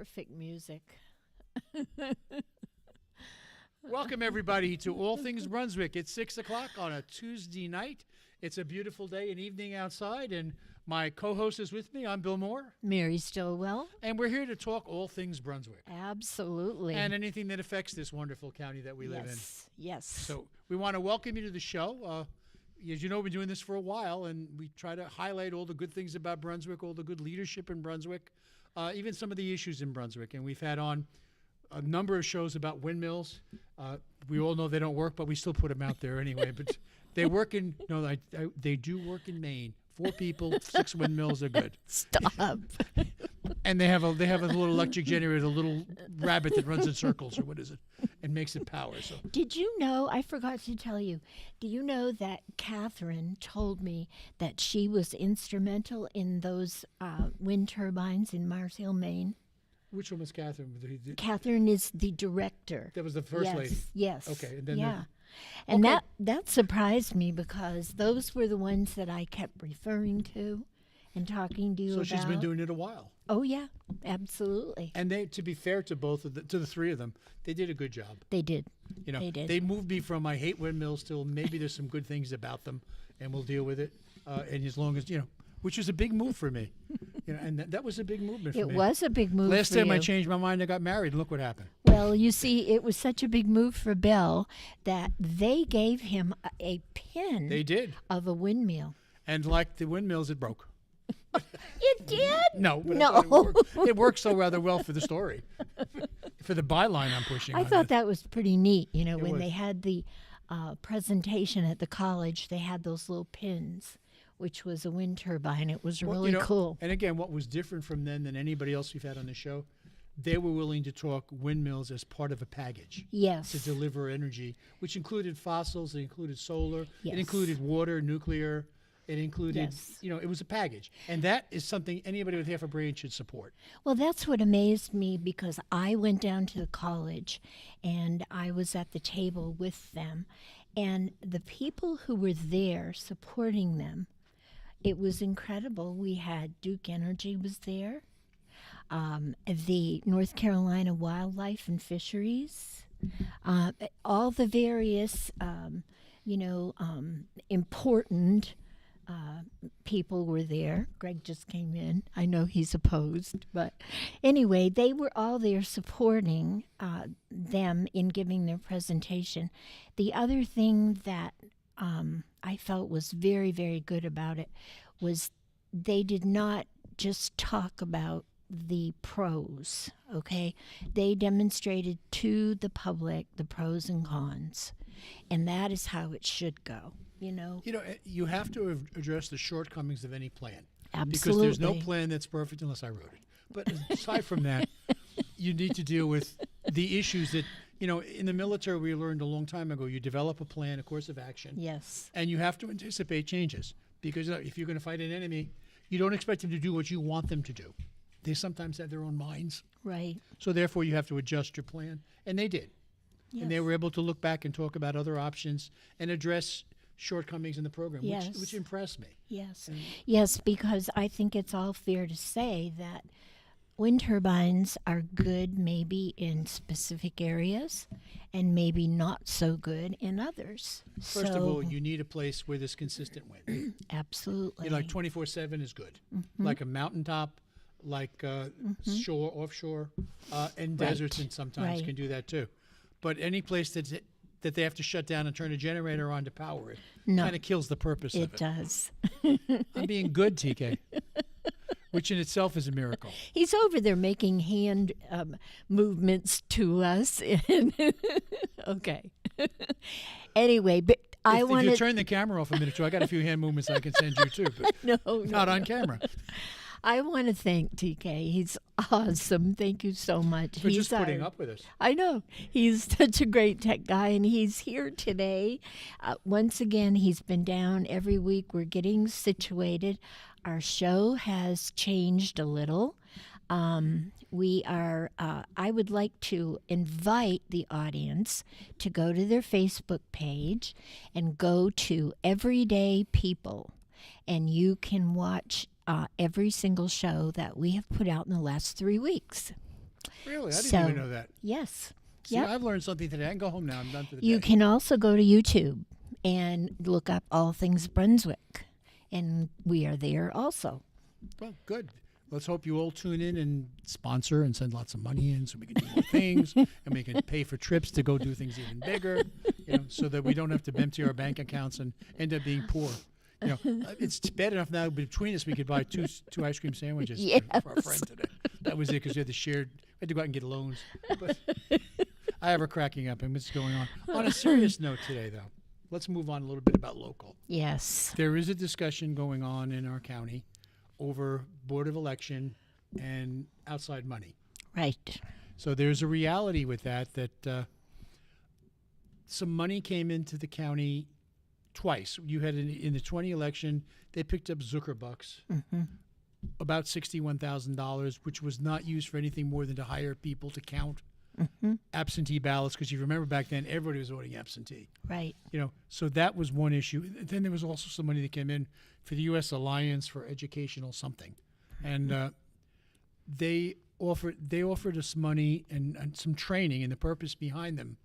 perfect music. Welcome, everybody, to All Things Brunswick. It's 6 o'clock on a Tuesday night. It's a beautiful day and evening outside, and my co-host is with me. I'm Bill Moore. Mary Stillwell. And we're here to talk all things Brunswick. Absolutely. And anything that affects this wonderful county that we live in. Yes. So we want to welcome you to the show. As you know, we've been doing this for a while, and we try to highlight all the good things about Brunswick, all the good leadership in Brunswick, even some of the issues in Brunswick. And we've had on a number of shows about windmills. We all know they don't work, but we still put them out there anyway. But they work in, they do work in Maine. 4 people, 6 windmills are good. Stop. And they have a little electric generator, a little rabbit that runs in circles, or what is it, and makes it power. So Did you know, I forgot to tell you, do you know that Catherine told me that she was instrumental in those wind turbines in Mars Hill, Maine? which one was Catherine? Catherine is the director. That was the first lady. Yes. Okay, and then yeah. And okay. that surprised me because those were the ones that I kept referring to and talking to you about. So she's been doing it a while. Oh yeah, absolutely. And they, to be fair to both of the 3 of them, they did a good job. They did. You know, they did. They moved me from I hate windmills till maybe there's some good things about them, and we'll deal with it. And as long as which was a big move for me, and that was a big movement for me. It was a big move. Last for time you. I changed my mind, I got married. Look what happened. Well, you see, it was such a big move for Bill that they gave him a pin. They did. Of a windmill. And like the windmills, it broke. It did? No, but no. I thought it worked so rather well for the story, for the byline I'm pushing. I thought that was pretty neat. When was. they had the presentation at the college, they had those little pins, which was a wind turbine. It was really cool. And again, what was different from them than anybody else we've had on the show, they were willing to talk windmills as part of a package. Yes. To deliver energy, which included fossils, it included solar, Yes. it included water, nuclear. It included, Yes. it was a package. And that is something anybody with half a brain should support. Well, that's what amazed me because I went down to the college and I was at the table with them. And the people who were there supporting them, it was incredible. We had Duke Energy was there, the North Carolina Wildlife and Fisheries, all the various, important people were there. Greg just came in. I know he's opposed, but anyway, they were all there supporting them in giving their presentation. The other thing that I felt was very, very good about it was they did not just talk about the pros, okay? They demonstrated to the public the pros and cons, and that is how it should go. You have to address the shortcomings of any plan. Absolutely. Because there's no plan that's perfect unless I wrote it. But aside from that, you need to deal with the issues that, in the military we learned a long time ago, you develop a plan, a course of action. Yes. And you have to anticipate changes. Because if you're going to fight an enemy, you don't expect them to do what you want them to do. They sometimes have their own minds. Right. So therefore you have to adjust your plan. And they did. Yes. And they were able to look back and talk about other options and address shortcomings in the program, Yes. which impressed me. Yes. Yes, because I think it's all fair to say that wind turbines are good maybe in specific areas and maybe not so good in others. First of all, you need a place where there's consistent wind. Absolutely. Like 24/7 is good. Like a mountaintop, like shore, offshore, and deserts, and sometimes can do that too. But any place that they have to shut down and turn a generator on to power it kind of kills the purpose of it. It does. I'm being good, TK. Which in itself is a miracle. He's over there making hand movements to us. Okay. Anyway, but I want to... If you turn the camera off a minute or two, I got a few hand movements I can send you too. But not on camera. I want to thank TK. He's awesome. Thank you so much. For just putting up with us. I know. He's such a great tech guy, and he's here today. Once again, he's been down every week. We're getting situated. Our show has changed a little. We are, I would like to invite the audience to go to their Facebook page and go to Everyday People, and you can watch every single show that we have put out in the last 3 weeks. Really? I didn't So, even know that. yes. See, Yep. I've learned something today. I can go home now. I'm done for the You day. can also go to YouTube and look up All Things Brunswick, and we are there also. Well, good. Let's hope you all tune in and sponsor and send lots of money in so we can do more things and we can pay for trips to go do things even bigger, so that we don't have to empty our bank accounts and end up being poor. It's bad enough now between us we could buy two ice cream sandwiches for our friend today. That was it because we had to go out and get loans. But I have her cracking up and what's going on. On a serious note today, though, let's move on a little bit about local. Yes. There is a discussion going on in our county over Board of Election and outside money. Right. So there's a reality with that some money came into the county twice. You had in the 20 election, they picked up Zuckerbucks, about $61,000, which was not used for anything more than to hire people to count absentee ballots, because you remember back then everybody was voting absentee. Right. So that was one issue. And then there was also some money that came in for the U.S. Alliance for Educational something, and they offered us money and some training, and the purpose behind them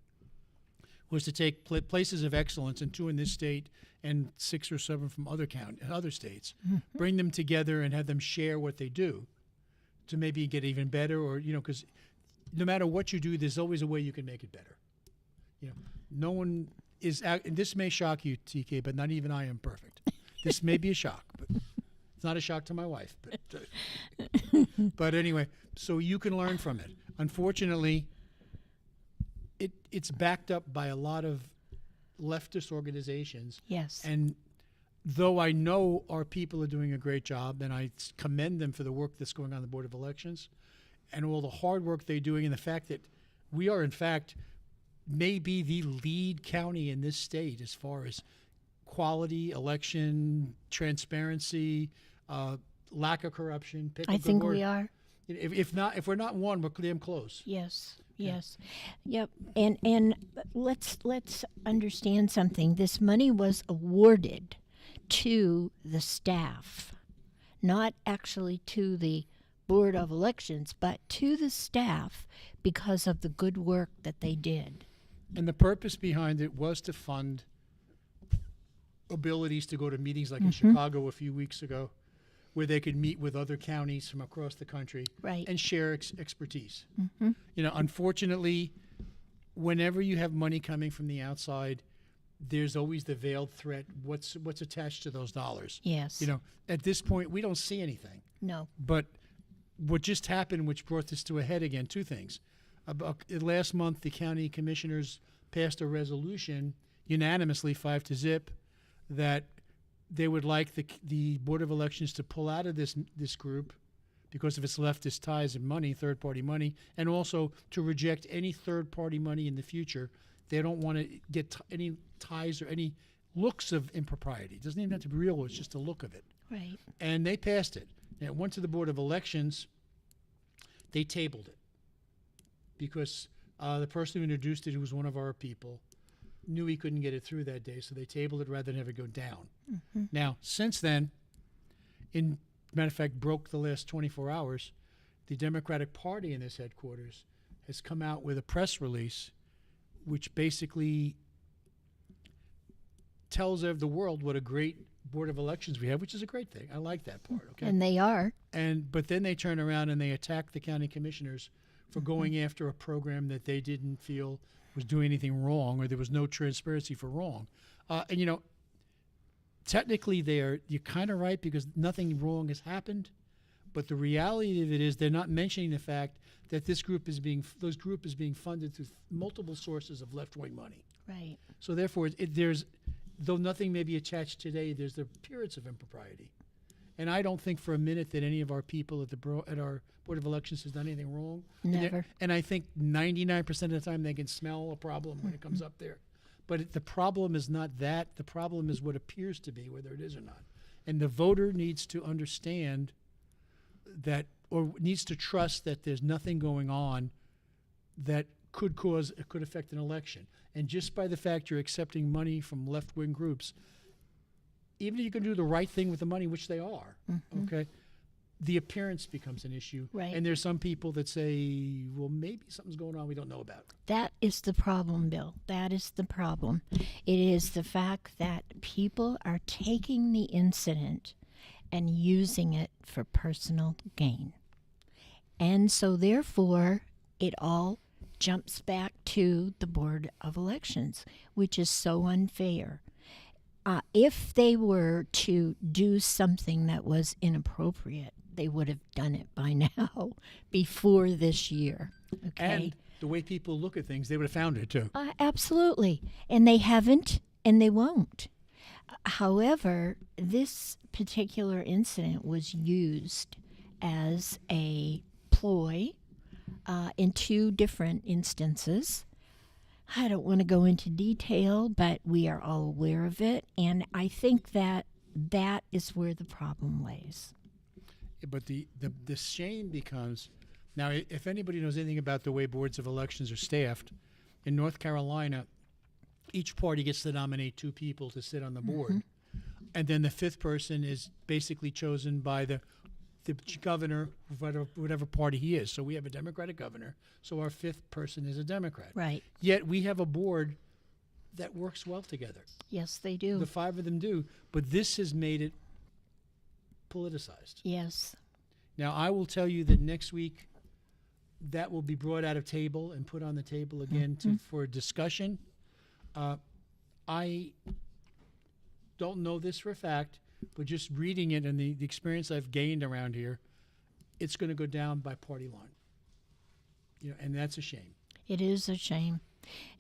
was to take places of excellence, and 2 in this state and 6 or 7 from other states, bring them together and have them share what they do to maybe get even better, or because no matter what you do, there's always a way you can make it better. No one is out, and this may shock you, TK, but not even I am perfect. This may be a shock, but it's not a shock to my wife. But anyway, so you can learn from it. Unfortunately, it's backed up by a lot of leftist organizations. Yes. And though I know our people are doing a great job, and I commend them for the work that's going on the Board of Elections and all the hard work they're doing, and the fact that we are, in fact, maybe the lead county in this state as far as quality, election, transparency, lack of corruption. I think we are. If we're not one, we're damn close. Yes. Yes. Yep. And let's understand something. This money was awarded to the staff, not actually to the Board of Elections, but to the staff because of the good work that they did. And the purpose behind it was to fund abilities to go to meetings like in Chicago a few weeks ago, where they could meet with other counties from across the country and share expertise. Unfortunately, whenever you have money coming from the outside, there's always the veiled threat. What's attached to those dollars? Yes. At this point, we don't see anything. No. But what just happened, which brought this to a head again, 2 things. Last month, the county commissioners passed a resolution unanimously, 5-0, that they would like the Board of Elections to pull out of this group because of its leftist ties and money, third-party money, and also to reject any third-party money in the future. They don't want to get any ties or any looks of impropriety. It doesn't even have to be real. It's just a look of it. Right. And they passed it. And it went to the Board of Elections. They tabled it because the person who introduced it, who was one of our people, knew he couldn't get it through that day, so they tabled it rather than have it go down. Now, since then, matter of fact, broke the last 24 hours, the Democratic Party in this headquarters has come out with a press release which basically tells the world what a great Board of Elections we have, which is a great thing. I like that part. Okay. And they are. But then they turn around and they attack the county commissioners for going after a program that they didn't feel was doing anything wrong, or there was no transparency for wrong. And technically you're kind of right because nothing wrong has happened. But the reality of it is they're not mentioning the fact that this group is being funded through multiple sources of left-wing money. Right. So therefore, though nothing may be attached today, there's the appearance of impropriety. And I don't think for a minute that any of our people at our Board of Elections has done anything wrong. Never. And I think 99% of the time they can smell a problem when it comes up there. But the problem is not that. The problem is what appears to be, whether it is or not. And the voter needs to understand that, or needs to trust that there's nothing going on that could affect an election. And just by the fact you're accepting money from left-wing groups, even if you can do the right thing with the money, which they are, okay, the appearance becomes an issue. Right. And there's some people that say, well, maybe something's going on we don't know about. That is the problem, Bill. That is the problem. It is the fact that people are taking the incident and using it for personal gain. And so therefore, it all jumps back to the Board of Elections, which is so unfair. If they were to do something that was inappropriate, they would have done it by now, before this year. Okay? And the way people look at things, they would have found it too. Absolutely. And they haven't, and they won't. However, this particular incident was used as a ploy in two different instances. I don't want to go into detail, but we are all aware of it, and I think that that is where the problem lays. But the shame becomes, now, if anybody knows anything about the way boards of elections are staffed, in North Carolina, each party gets to nominate 2 people to sit on the board. And then the 5th person is basically chosen by the governor, whatever party he is. So we have a Democratic governor, so our 5th person is a Democrat. Right. Yet we have a board that works well together. Yes, they do. The 5 of them do. But this has made it politicized. Yes. Now, I will tell you that next week that will be brought out of table and put on the table again for discussion. I don't know this for a fact, but just reading it and the experience I've gained around here, it's going to go down by party line. And that's a shame. It is a shame.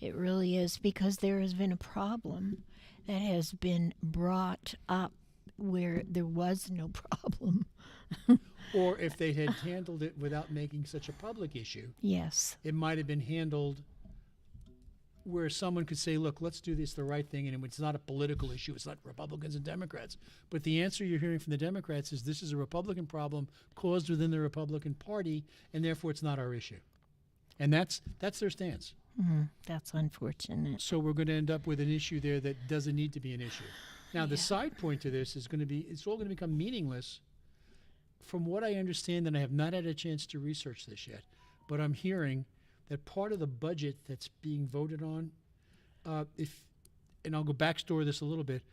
It really is, because there has been a problem that has been brought up where there was no problem. Or if they had handled it without making such a public issue, Yes. it might have been handled where someone could say, look, let's do this the right thing, and it's not a political issue. It's not Republicans and Democrats. But the answer you're hearing from the Democrats is this is a Republican problem caused within the Republican Party, and therefore it's not our issue. And that's their stance. That's unfortunate. So we're going to end up with an issue there that doesn't need to be an issue. Now, the side point to this is going to be, it's all going to become meaningless. From what I understand, and I have not had a chance to research this yet, but I'm hearing that part of the budget that's being voted on, and I'll go backstory this a little bit,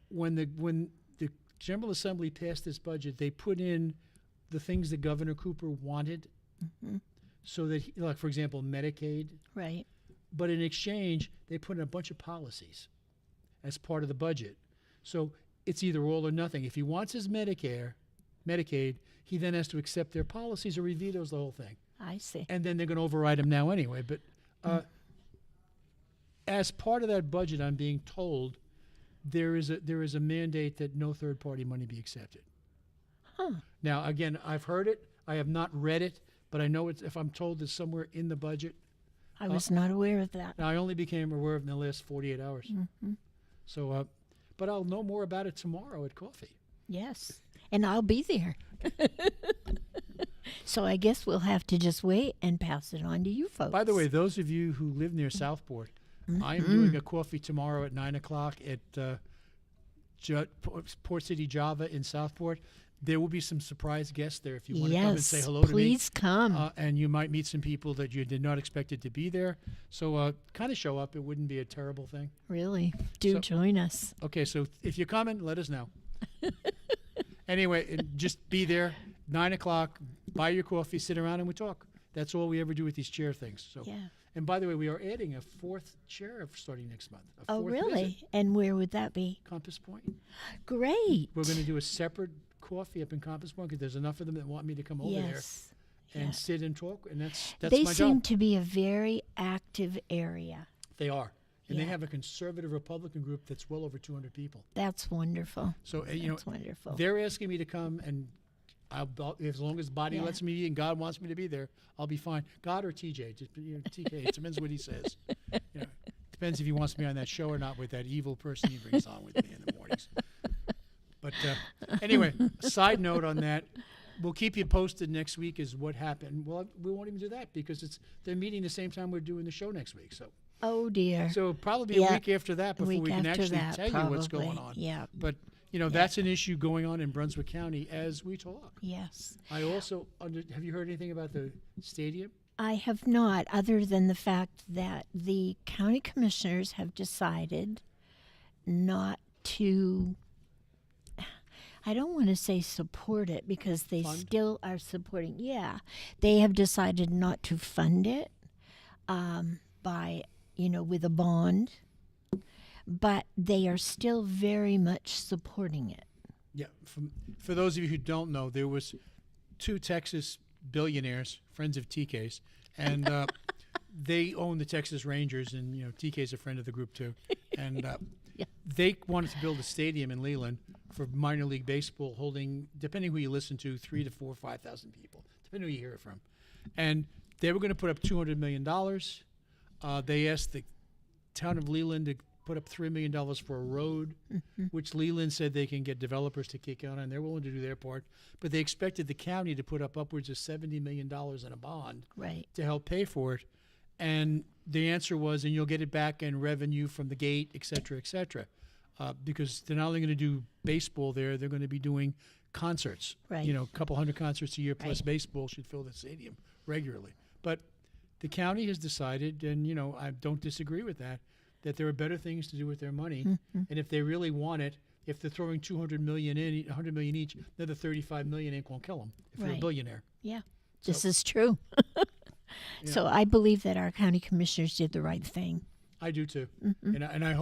when the General Assembly passed this budget, they put in the things that Governor Cooper wanted, so that, like, for example, Medicaid. Right. But in exchange, they put in a bunch of policies as part of the budget. So it's either all or nothing. If he wants his Medicaid, he then has to accept their policies or he vetoes the whole thing. I see. And then they're going to override him now anyway. But as part of that budget, I'm being told there is a mandate that no third-party money be accepted. Now, again, I've heard it. I have not read it, but I know if I'm told it's somewhere in the budget. I was not aware of that. Now, I only became aware of it in the last 48 hours. So, but I'll know more about it tomorrow at coffee. Yes. And I'll be there. So I guess we'll have to just wait and pass it on to you folks. By the way, those of you who live near Southport, I'm doing a coffee tomorrow at 9 o'clock at Port City Java in Southport. There will be some surprise guests there if you want to come and say hello to me. Please come. And you might meet some people that you did not expect to be there. So kind of show up. It wouldn't be a terrible thing. Really. Do join us. Okay, so if you're coming, let us know. Anyway, just be there, 9 o'clock, buy your coffee, sit around, and we talk. That's all we ever do with these chair things. So. Yeah. And by the way, we are adding a 4th chair starting next month. Oh, really? Visit. And where would that be? Compass Point. Great. We're going to do a separate coffee up in Compass Point because there's enough of them that want me to come over there and sit and talk, and that's my job. They seem to be a very active area. They are. And they have a conservative Republican group that's well over 200 people. That's wonderful. So, that's wonderful. They're asking me to come, and as long as body lets me and God wants me to be there, I'll be fine. God or TJ, just TK, it depends what he says. Depends if he wants me on that show or not with that evil person he brings on with me in the mornings. But anyway, side note on that, we'll keep you posted next week is what happened. Well, we won't even do that because they're meeting the same time we're doing the show next week. So. Oh, dear. So probably a week after that before we can actually tell you what's going on. Yeah. But, that's an issue going on in Brunswick County as we talk. Yes. I also have you heard anything about the stadium? I have not, other than the fact that the county commissioners have decided not to, I don't want to say support it because they Fund? still are supporting. Yeah, they have decided not to fund it by, with a bond, but they are still very much supporting it. Yeah. For those of you who don't know, there was 2 Texas billionaires, friends of TK's, and they own the Texas Rangers, and TK's a friend of the group too, and Yeah. they wanted to build a stadium in Leland for minor league baseball, holding, depending who you listen to, 3,000 to 4,000, 5,000 people, depending who you hear it from, and they were going to put up $200 million. They asked the town of Leland to put up $3 million for a road, which Leland said they can get developers to kick on, and they're willing to do their part. But they expected the county to put up upwards of $70 million in a bond Right. to help pay for it. And the answer was, and you'll get it back in revenue from the gate, et cetera, because they're not only going to do baseball there, they're going to be doing concerts. Right. A couple hundred concerts a year plus Right. baseball should fill the stadium regularly. But the county has decided, and I don't disagree with that there are better things to do with their money. And if they really want it, if they're throwing $200 million in, $100 million each, another $35 million ain't gonna kill them if they're a Right. billionaire. Yeah, this So- is true. So I believe that our county commissioners did the right thing. I do too, and I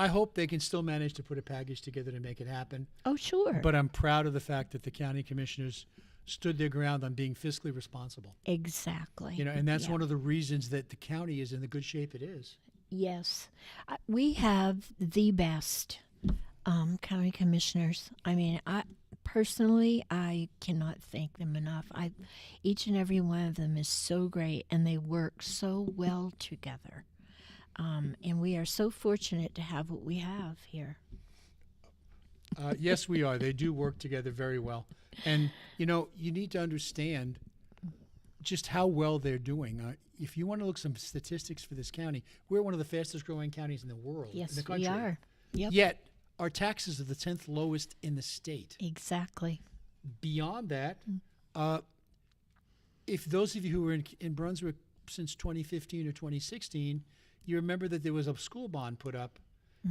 hope they can still manage to put a package together to make it happen. Oh, sure. But I'm proud of the fact that the county commissioners stood their ground on being fiscally responsible. Exactly. And that's Yeah. one of the reasons that the county is in the good shape it is. Yes. We have the best county commissioners. I mean, I cannot thank them enough. Each and every one of them is so great, and they work so well together. And we are so fortunate to have what we have here. Yes, we are. They do work together very well. And, you need to understand just how well they're doing. If you want to look some statistics for this county, we're one of the fastest growing counties in the world, in Yes, the country. we are. Yep. Yet, our taxes are the 10th lowest in the state. Exactly. Beyond that, if those of you who were in Brunswick since 2015 or 2016, you remember that there was a school bond put up.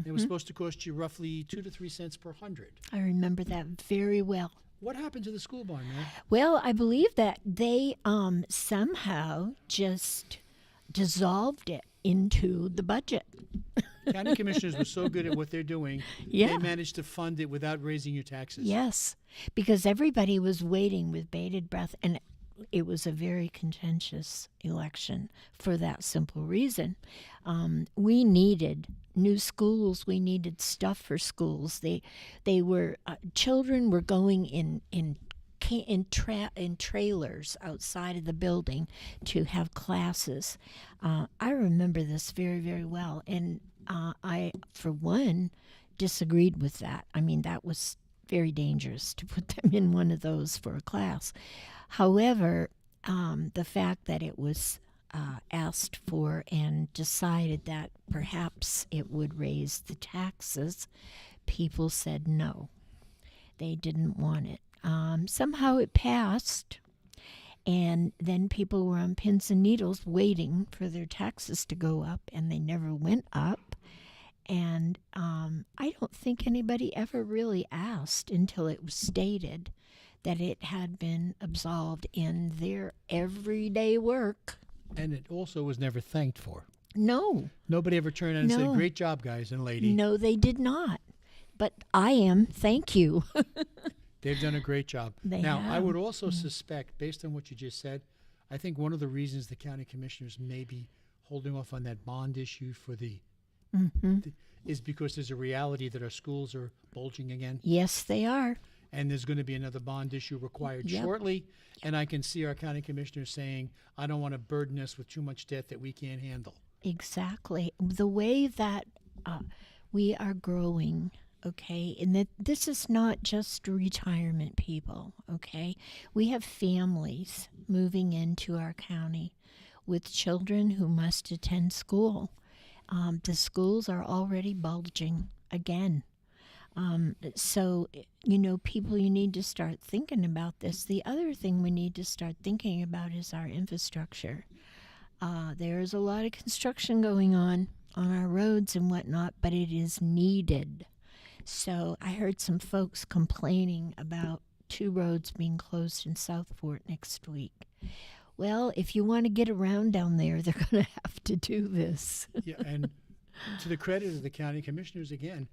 It was supposed to cost you roughly 2 to 3 cents per hundred. I remember that very well. What happened to the school bond, man? Well, I believe that they somehow just dissolved it into the budget. County commissioners were so good at what they're doing, Yeah. they managed to fund it without raising your taxes. Yes, because everybody was waiting with bated breath, and it was a very contentious election for that simple reason. We needed new schools. We needed stuff for schools. They were children were going in trailers outside of the building to have classes. I remember this very, very well, and I, for one, disagreed with that. I mean, that was very dangerous to put them in one of those for a class. However, the fact that it was asked for and decided that perhaps it would raise the taxes, people said no. They didn't want it. Somehow it passed, and then people were on pins and needles waiting for their taxes to go up, and they never went up. And I don't think anybody ever really asked until it was stated that it had been absolved in their everyday work. And it also was never thanked for. No. Nobody ever turned around and No. said, great job, guys and lady. No, they did not. But I am. Thank you. They've done a great job. They Now, I have. would also suspect, based on what you just said, I think one of the reasons the county commissioners may be holding off on that bond issue for is because there's a reality that our schools are bulging again, Yes, they are. and there's going to be another bond issue required Yep. shortly. And I can see our county commissioners saying, I don't want to burden us with too much debt that we can't handle. Exactly. The way that we are growing, okay, and that this is not just retirement people, okay? We have families moving into our county with children who must attend school. The schools are already bulging again. So, people, you need to start thinking about this. The other thing we need to start thinking about is our infrastructure. There's a lot of construction going on our roads and whatnot, but it is needed. So I heard some folks complaining about 2 roads being closed in Southport next week. Well, if you want to get around down there, they're going to have to do this. Yeah, and to the credit of the county commissioners, again,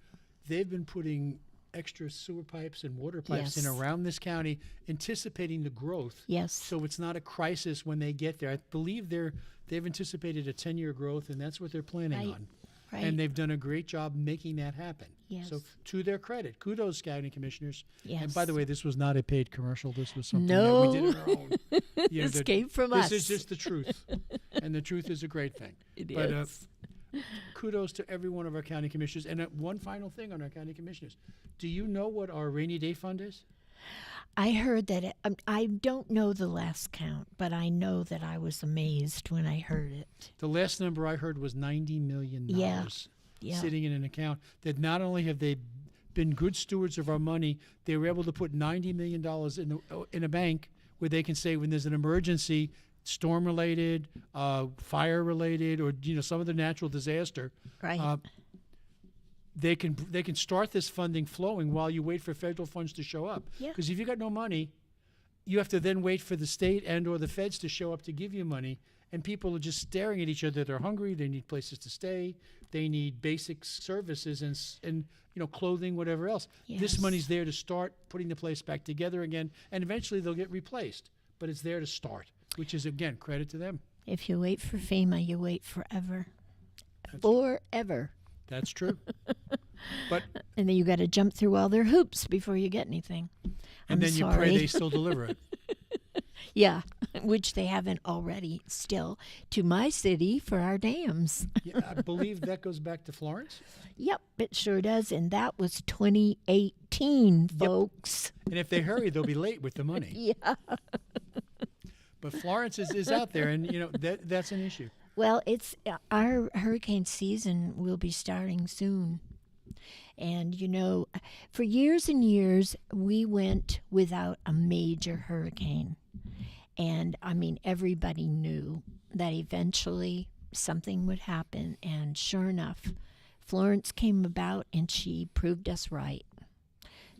they've been putting extra sewer pipes and water pipes in Yes. around this county, anticipating the growth. Yes. So it's not a crisis when they get there. I believe they've anticipated a 10-year growth, and that's what they're planning Right. on. Right. And they've done a great job making that happen. Yes. So to their credit, kudos, county commissioners. Yes. And by the way, this was not a paid commercial. This was something No. that we did on our own. You know, This came from us. This is just the truth, and the truth is a great thing. It But is. kudos to every one of our county commissioners. And one final thing on our county commissioners. Do you know what our rainy day fund is? I heard that I don't know the last count, but I know that I was amazed when I heard it. The last number I heard was $90 million Yeah. sitting in an account that not only have they been good stewards of our money, they were able to put $90 million in a bank where they can say when there's an emergency, storm-related, fire-related, or some other natural disaster, Right. they can start this funding flowing while you wait for federal funds to show up. Yeah. Because if you got no money, you have to then wait for the state and or the feds to show up to give you money, and people are just staring at each other. They're hungry. They need places to stay. They need basic services and clothing, whatever else. This Yes. money's there to start putting the place back together again, and eventually they'll get replaced. But it's there to start, which is again credit to them. If you wait for FEMA, you wait forever. That's- Forever. That's true. But And then you got to jump through all their hoops before you get anything. and I'm then you sorry. pray they still deliver it. Yeah, which they haven't already still to my city for our dams. Yeah, I believe that goes back to Florence. Yep, it sure does. And that was 2018, Yep. folks. And if they hurry, they'll be late with the money. Yeah. But Florence is out there, and that's an issue. Well, it's our hurricane season will be starting soon. And, for years and years, we went without a major hurricane. And, everybody knew that eventually something would happen. And sure enough, Florence came about and she proved us right.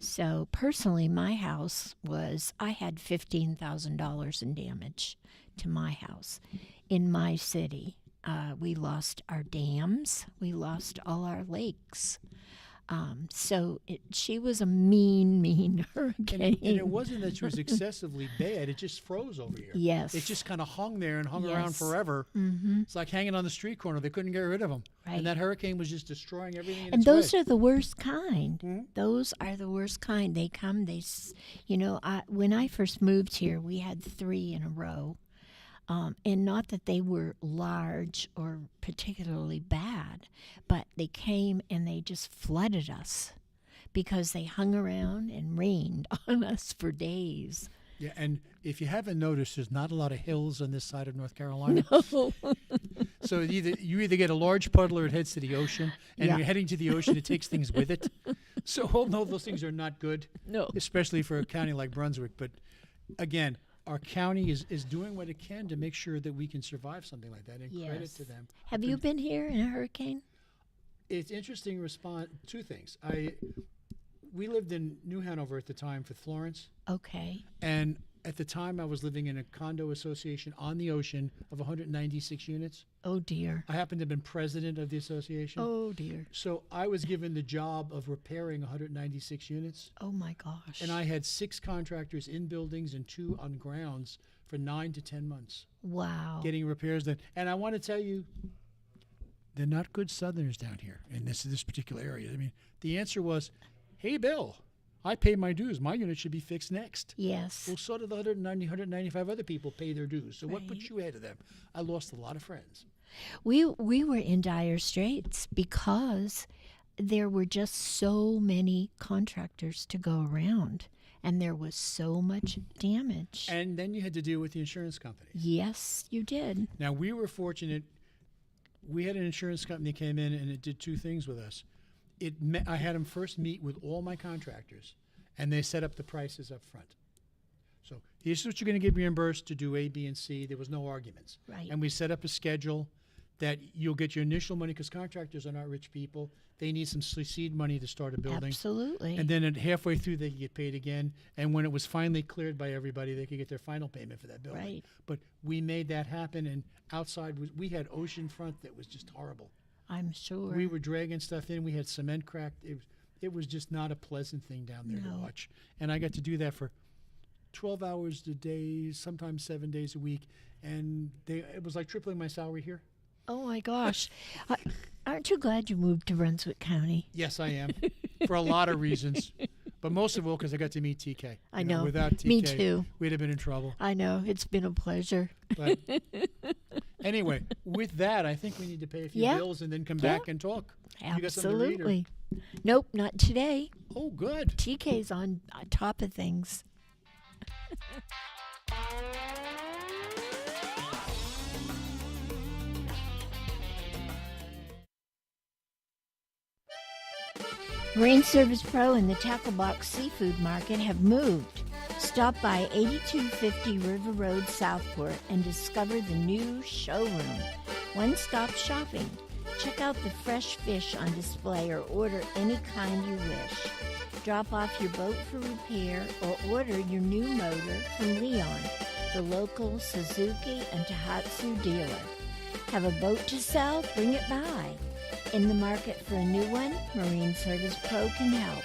So personally, my house I had $15,000 in damage to my house in my city. We lost our dams. We lost all our lakes. So she was a mean hurricane. And it wasn't that she was excessively bad. It just froze over here. Yes. It just kind of hung there and hung around Yes. forever. Mm-hmm. It's like hanging on the street corner. They couldn't get rid of them. Right. And that hurricane was just destroying everything in And its those way. are the worst kind. Mhm. Those are the worst kind. They come, when I first moved here, we had 3 in a row. And not that they were large or particularly bad, but they came and they just flooded us because they hung around and rained on us for days. Yeah, and if you haven't noticed, there's not a lot of hills on this side of North Carolina. So you either get a large puddle or it heads to the ocean, and Yeah. you're heading to the ocean, it takes things with it. So all those things are not good, No. especially for a county like Brunswick. But again, our county is doing what it can to make sure that we can survive something like that, and credit Yes. to them. Have you been here in a hurricane? It's interesting. Two things. We lived in New Hanover at the time for Florence, Okay. and at the time I was living in a condo association on the ocean of 196 units. Oh, dear. I happened to have been president of the association. Oh, dear. So I was given the job of repairing 196 units, Oh, my gosh. and I had 6 contractors in buildings and 2 on grounds for 9 to 10 months Wow. getting repairs done. And I want to tell you, they're not good Southerners down here in this particular area. I mean, the answer was, hey, Bill, I pay my dues. My unit should be fixed next. Yes. Well, so did the 195 other people pay their dues. So what put Right. you ahead of them? I lost a lot of friends. We were in dire straits because there were just so many contractors to go around, and there was so much damage. And then you had to deal with the insurance company. Yes, you did. Now, we were fortunate. We had an insurance company came in, and it did 2 things with us. I had them first meet with all my contractors, and they set up the prices up front. So here's what you're going to get reimbursed to do A, B, and C. There was no arguments. Right. And we set up a schedule that you'll get your initial money, because contractors are not rich people. They need some seed money to start a building. Absolutely. And then halfway through, they could get paid again. And when it was finally cleared by everybody, they could get their final payment for that building. Right. But we made that happen, and outside, we had ocean front that was just horrible. I'm sure. We were dragging stuff in. We had cement cracked. It was just not a pleasant thing down there to watch. And I got to do that for 12 hours a day, sometimes 7 days a week. And it was like tripling my salary here. Oh, my gosh. Aren't you glad you moved to Brunswick County? Yes, I am, for a lot of reasons. But most of all, because I got to meet TK. I know. Without TK, Me too. we'd have been in trouble. I know. It's been a pleasure. But anyway, with that, I think we need to pay a few bills and then come back and talk. You got something to read, or- Absolutely. Nope, not today. Oh, good. TK's on top of things. Marine Service Pro and the Tackle Box Seafood Market have moved. Stop by 8250 River Road, Southport, and discover the new showroom. One-stop shopping. Check out the fresh fish on display or order any kind you wish. Drop off your boat for repair or order your new motor from Leon, the local Suzuki and Tohatsu dealer. Have a boat to sell? Bring it by. In the market for a new one? Marine Service Pro can help.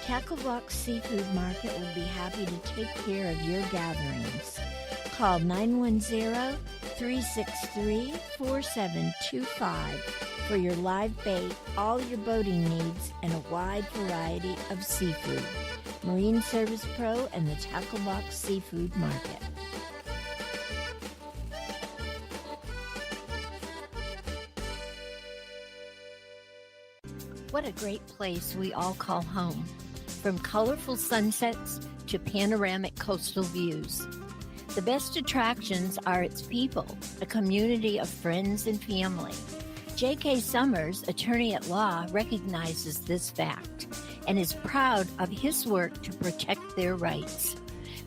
Tackle Box Seafood Market will be happy to take care of your gatherings. Call 910-363-4725 for your live bait, all your boating needs, and a wide variety of seafood. Marine Service Pro and the Tackle Box Seafood Market. What a great place we all call home. From colorful sunsets to panoramic coastal views. The best attractions are its people, a community of friends and family. J.K. Summers, attorney at law, recognizes this fact and is proud of his work to protect their rights.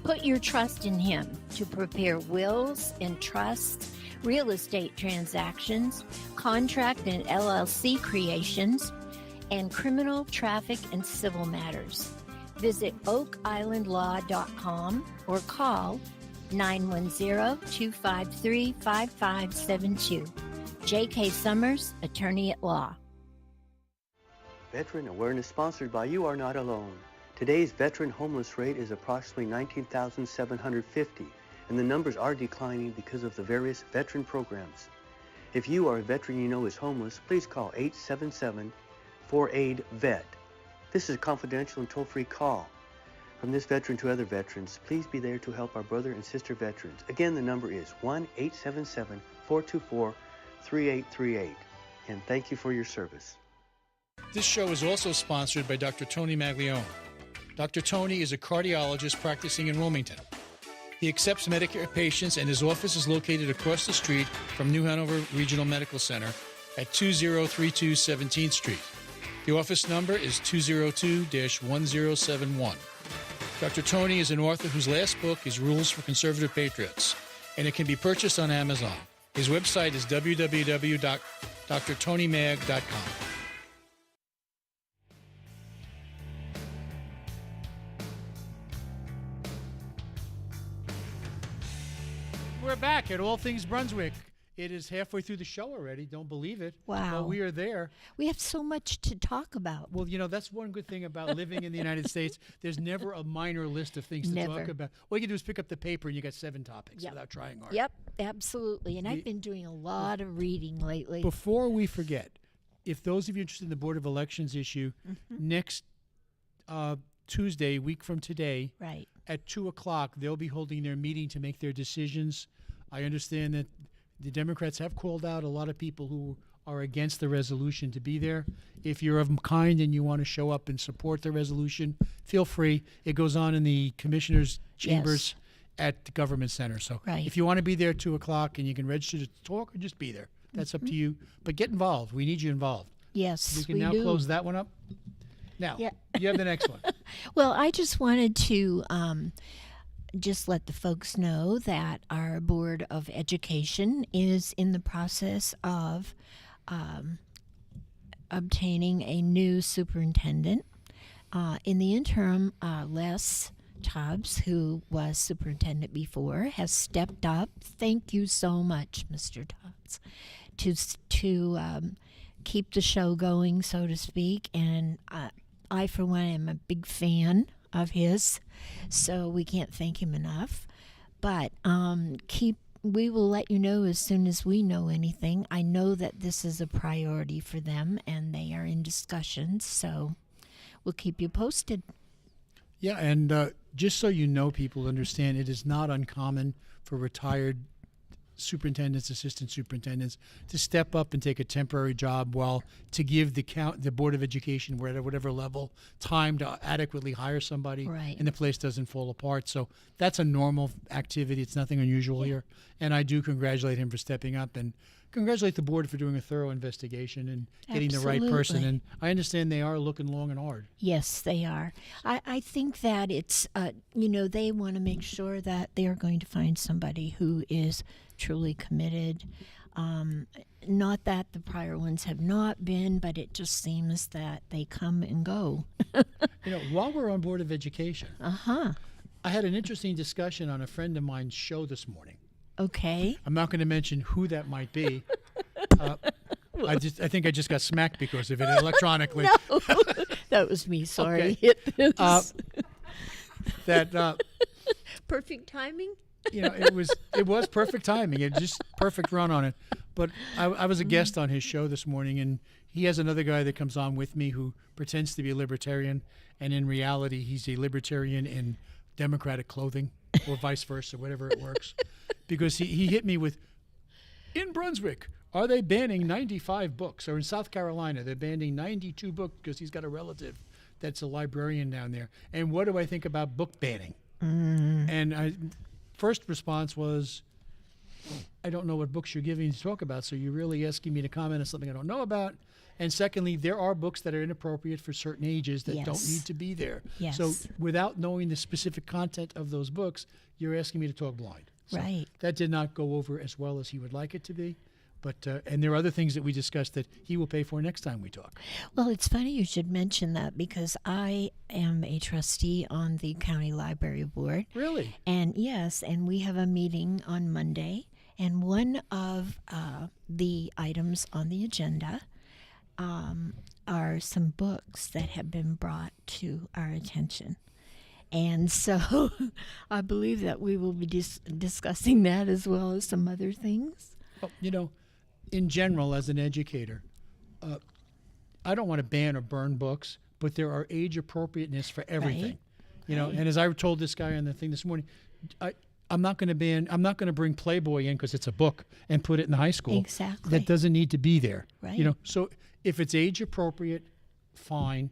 Put your trust in him to prepare wills and trusts, real estate transactions, contract and LLC creations, and criminal, traffic, and civil matters. Visit oakislandlaw.com or call 910-253-5572. J.K. Summers, attorney at law. Veteran Awareness sponsored by You Are Not Alone. Today's veteran homeless rate is approximately 19,750, and the numbers are declining because of the various veteran programs. If you are a veteran you know is homeless, please call 877-4AID-VET. This is a confidential and toll-free call. From this veteran to other veterans, please be there to help our brother and sister veterans. Again, the number is 1-877-424-3838. And thank you for your service. This show is also sponsored by Dr. Tony Maglione. Dr. Tony is a cardiologist practicing in Wilmington. He accepts Medicare patients, and his office is located across the street from New Hanover Regional Medical Center at 2032 17th Street. The office number is 202-1071. Dr. Tony is an author whose last book is Rules for Conservative Patriots, and it can be purchased on Amazon. His website is www.drtonymag.com. We're back at All Things Brunswick. It is halfway through the show already. Don't believe it. Wow. But we are there. We have so much to talk about. Well, that's one good thing about living in the United States. There's never a minor list of things to talk about. All you can do is pick up the paper and you got 7 topics without trying hard. Yep, absolutely. And I've been doing a lot of reading lately. Before we forget, if those of you interested in the Board of Elections issue, next Tuesday, week from today, right, at 2 o'clock, they'll be holding their meeting to make their decisions. I understand that the Democrats have called out a lot of people who are against the resolution to be there. If you're of kind and you want to show up and support the resolution, feel free. It goes on in the commissioners' chambers at the government center. So if you want to be there at 2 o'clock and you can register to talk or just be there, that's up to you. But get involved. We need you involved. Yes, We can we now do. close that one up. Now, Yeah. you have the next one. Well, I just wanted to just let the folks know that our Board of Education is in the process of obtaining a new superintendent. In the interim, Les Tubbs, who was superintendent before, has stepped up. Thank you so much, Mr. Tubbs, to keep the show going, so to speak. And I, for one, am a big fan of his, so we can't thank him enough. But we will let you know as soon as we know anything. I know that this is a priority for them, and they are in discussions, so we'll keep you posted. Yeah, and just so you know, people understand, it is not uncommon for retired superintendents, assistant superintendents to step up and take a temporary job while to give the Board of Education, at whatever level, time to adequately hire somebody, Right. and the place doesn't fall apart. So that's a normal activity. It's nothing unusual here. And I do congratulate him for stepping up and congratulate the board for doing a thorough investigation and getting the right person. Absolutely. And I understand they are looking long and hard. Yes, they are. I think that it's, they want to make sure that they are going to find somebody who is truly committed. Not that the prior ones have not been, but it just seems that they come and go. While we're on Board of Education, Uh-huh. I had an interesting discussion on a friend of mine's show this morning. Okay. I'm not going to mention who that might be. I think I just got smacked because of it electronically. No, that was me. Sorry. Okay. Hit this. That Perfect timing. it was perfect timing. It just perfect run on it. But I was a guest on his show this morning, and he has another guy that comes on with me who pretends to be a libertarian, and in reality, he's a libertarian in Democratic clothing, or vice versa, whatever it works. Because he hit me with, in Brunswick, are they banning 95 books? Or in South Carolina, they're banning 92 books because he's got a relative that's a librarian down there. And what do I think about book banning? And first response was, I don't know what books you're giving to talk about, so you're really asking me to comment on something I don't know about. And secondly, there are books that are inappropriate for certain ages that don't Yes. need to be there. Yes. So without knowing the specific content of those books, you're asking me to talk blind. So Right. that did not go over as well as he would like it to be. But and there are other things that we discussed that he will pay for next time we talk. Well, it's funny you should mention that because I am a trustee on the County Library Board. Really? And yes, and we have a meeting on Monday, and one of the items on the agenda are some books that have been brought to our attention. And so I believe that we will be discussing that as well as some other things. Well, in general, as an educator, I don't want to ban or burn books, but there are age appropriateness for everything. Right. And as I told this guy on the thing this morning, I'm not going to bring Playboy in because it's a book and put it in the high school. Exactly. That doesn't need to be there. Right. So if it's age appropriate, fine.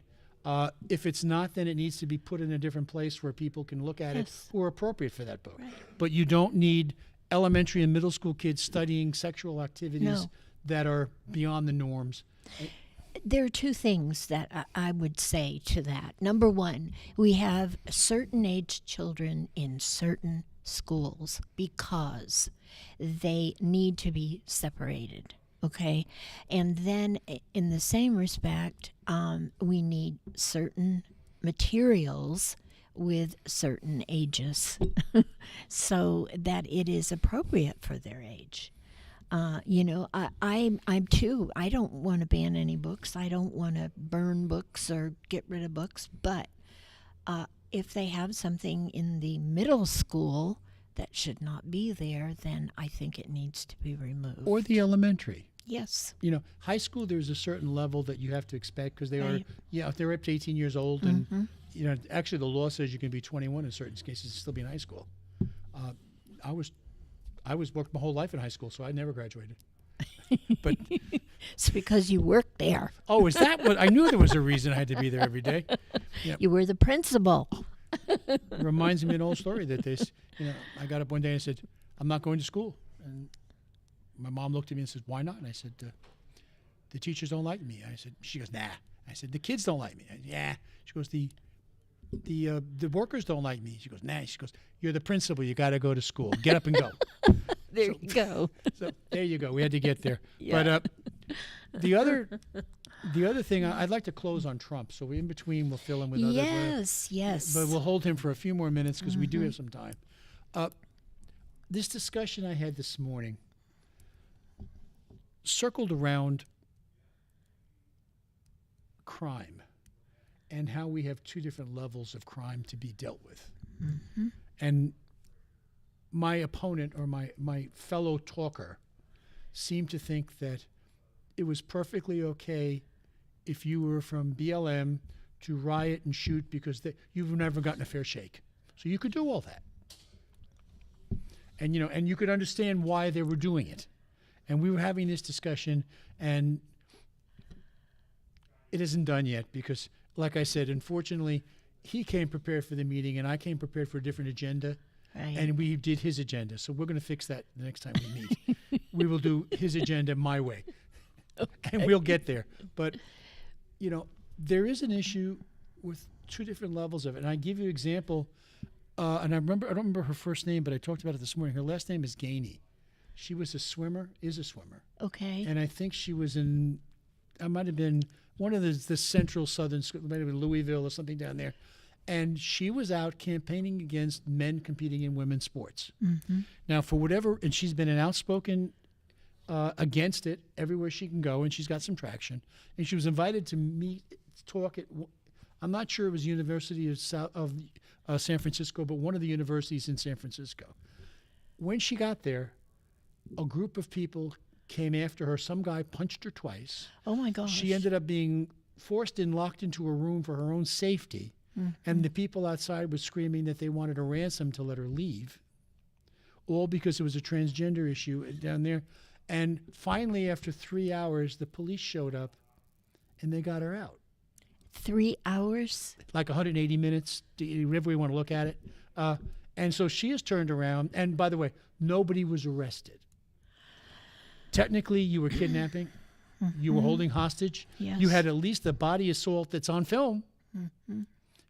If it's not, then it needs to be put in a different place where people can look at it Yes. who are appropriate for that book. Right. But you don't need elementary and middle school kids studying sexual activities No. that are beyond the norms. There are two things that I would say to that. Number one, we have certain age children in certain schools because they need to be separated. Okay. And then in the same respect, we need certain materials with certain ages so that it is appropriate for their age. I'm too. I don't want to ban any books. I don't want to burn books or get rid of books. But if they have something in the middle school that should not be there, then I think it needs to be removed. Or the elementary. Yes. High school, there's a certain level that you have to expect because they Right. if they're up to 18 years old, and actually the law says you can be 21 in certain cases and still be in high school. I was worked my whole life in high school, so I never graduated. But It's because you worked there. is that what? I knew there was a reason I had to be there every day. You were the principal. It reminds me of an old story that I got up one day and said, I'm not going to school. And my mom looked at me and said, why not? And I said, the teachers don't like me. I said, she goes, nah. I said, the kids don't like me. Yeah. She goes, the workers don't like me. She goes, nah. She goes, you're the principal. You got to go to school. Get up and go. There you go. So there you go. We had to get there. Yeah. But the other thing, I'd like to close on Trump. So in between, we'll fill in with other. Yes. But we'll hold him for a few more minutes because we do have some time. This discussion I had this morning circled around crime and how we have two different levels of crime to be dealt with. Mm-hmm. And my opponent or my fellow talker seemed to think that it was perfectly okay if you were from BLM to riot and shoot because you've never gotten a fair shake. So you could do all that. And and you could understand why they were doing it. And we were having this discussion, and it isn't done yet because, like I said, unfortunately, he came prepared for the meeting, and I came prepared for a different agenda. Right. And we did his agenda. So we're going to fix that the next time we meet. We will do his agenda my way. Okay. And we'll get there. But, there is an issue with two different levels of it. And I give you an example. And I don't remember her first name, but I talked about it this morning. Her last name is Gainey. She was a swimmer. Okay. And I think she was I might have been one of the central southern, might have been Louisville or something down there. And she was out campaigning against men competing in women's sports. Mm-hmm. Now, for whatever, and she's been an outspoken against it everywhere she can go, and she's got some traction. And she was invited to talk at, I'm not sure it was University of San Francisco, but one of the universities in San Francisco. When she got there, a group of people came after her. Some guy punched her twice. Oh my gosh. She ended up being forced and locked into a room for her own safety. Mm-hmm. And the people outside were screaming that they wanted a ransom to let her leave, all because it was a transgender issue down there. And finally, after 3 hours, the police showed up and they got her out. 3 hours? Like 180 minutes, whatever we want to look at it. And so she is turned around. And by the way, nobody was arrested. Technically, you were kidnapping. Mm-hmm. You were holding hostage. Yes. You had at least a body assault that's on film. Mm-hmm.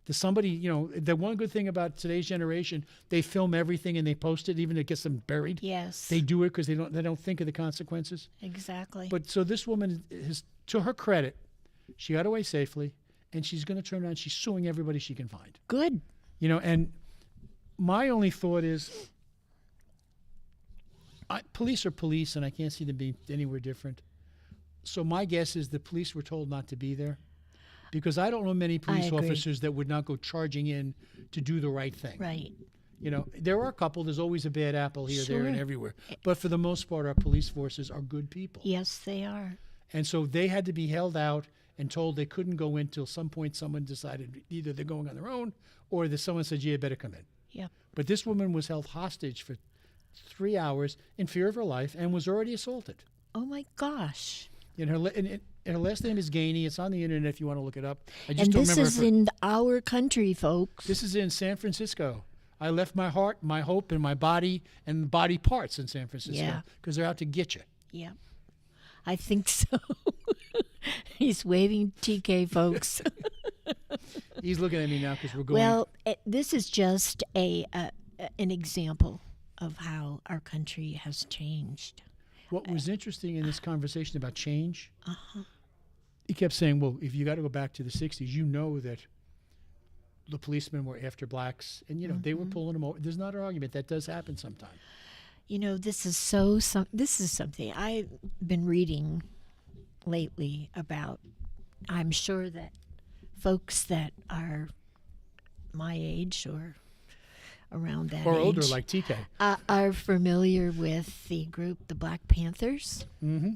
The one good thing about today's generation, they film everything and they post it, even if it gets them buried. Yes. They do it because they don't think of the consequences. Exactly. But so this woman is, to her credit, she got away safely, and she's going to turn around. She's suing everybody she can find. Good. And my only thought is, police are police, and I can't see them being anywhere different. So my guess is the police were told not to be there. Because I don't know many police officers that would not go charging in to do the right thing. Right. There are a couple. There's always a bad apple here, there, and everywhere. But for the most part, our police forces are good people. Yes, they are. And so they had to be held out and told they couldn't go in till some point someone decided either they're going on their own or that someone said, you better come in. Yeah. But this woman was held hostage for 3 hours in fear of her life and was already assaulted. Oh, my gosh. And her last name is Gainey. It's on the internet if you want to look it up. I just and don't this remember. Is in our country, folks. This is in San Francisco. I left my heart, my hope, and my body and body parts in San Francisco because they're out to get you. Yeah, I think so. He's waving TK, folks. He's looking at me now because we're going. Well, this is just an example of how our country has changed. What was interesting in this conversation about change, he kept saying, well, if you got to go back to the 60s, that the policemen were after blacks and, they were pulling them over. There's not an argument. That does happen sometimes. This is this is something I've been reading lately about. I'm sure that folks that are my age or around that or age, older like TK, are familiar with the group, the Black Panthers. Mm-hmm.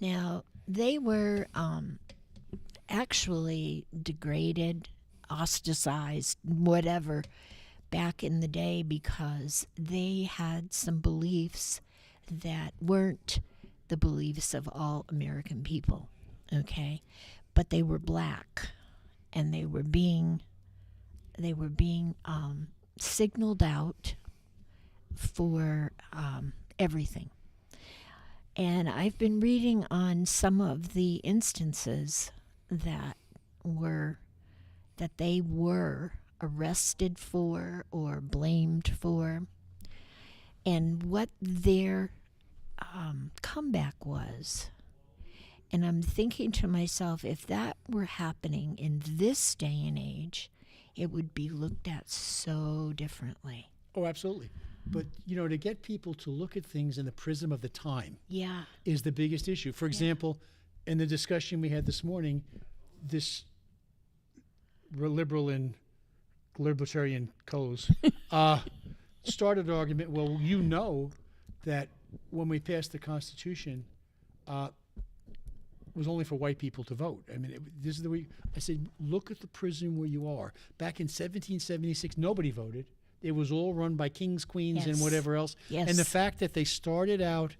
Now, they were actually degraded, ostracized, whatever, back in the day because they had some beliefs that weren't the beliefs of all American people, okay? But they were black, and they were being signaled out for everything. And I've been reading on some of the instances that they were arrested for or blamed for, and what their comeback was. And I'm thinking to myself, if that were happening in this day and age, it would be looked at so differently. Oh, absolutely. But, to get people to look at things in the prism of the time Yeah. is the biggest issue. For example, in the discussion we had this morning, this liberal and libertarian co's started an argument, well, that when we passed the Constitution, it was only for white people to vote. I mean, this is the way I said, look at the prism where you are. Back in 1776, nobody voted. It was all run by kings, queens, and whatever else. Yes. And the fact that they started out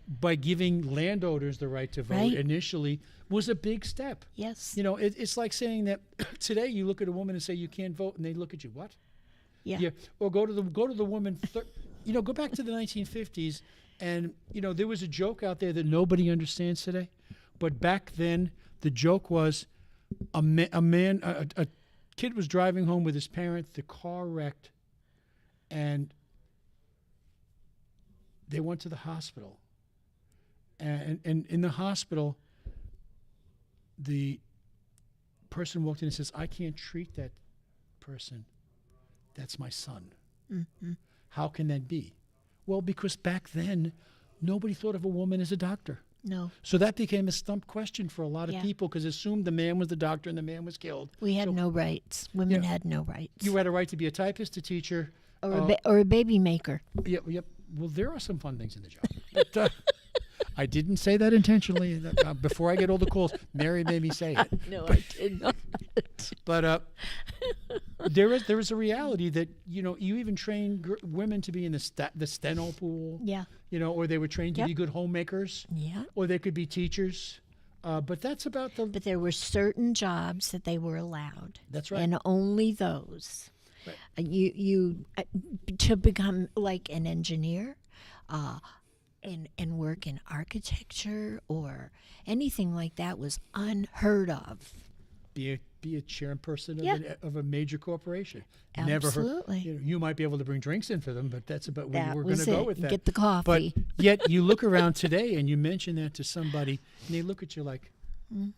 by giving landowners the right to vote initially was a big step. Yes. It's like saying that today you look at a woman and say you can't vote, and they look at you, what? Yeah. Or go to the woman. Go back to the 1950s, and there was a joke out there that nobody understands today, but back then the joke was a kid was driving home with his parent. The car wrecked, and they went to the hospital. And in the hospital, the person walked in and says, I can't treat that person. That's my son. Mm-hmm. How can that be? Well, because back then, nobody thought of a woman as a doctor. No. So that became a stump question for a lot of people, because assumed the man was the doctor and the man was killed. We had no rights. Women had no rights. You had a right to be a typist, a teacher. Or a baby maker. Yep. Well, there are some fun things in the job. But, I didn't say that intentionally. Before I get all the calls, Mary made me say it. No, I did not. But there is a reality that you even train women to be in the steno pool. Yeah. Or they were trained to be good homemakers. Yeah. Or they could be teachers. But that's about the. But there were certain jobs that they were allowed. That's right. And only those. Right. You to become like an engineer. And work in architecture or anything like that was unheard of. Be a chairperson of a major corporation. Absolutely. Never heard, you might be able to bring drinks in for them, but that's about where we're going to go with that. Get the coffee. But yet you look around today and you mention that to somebody, and they look at you like,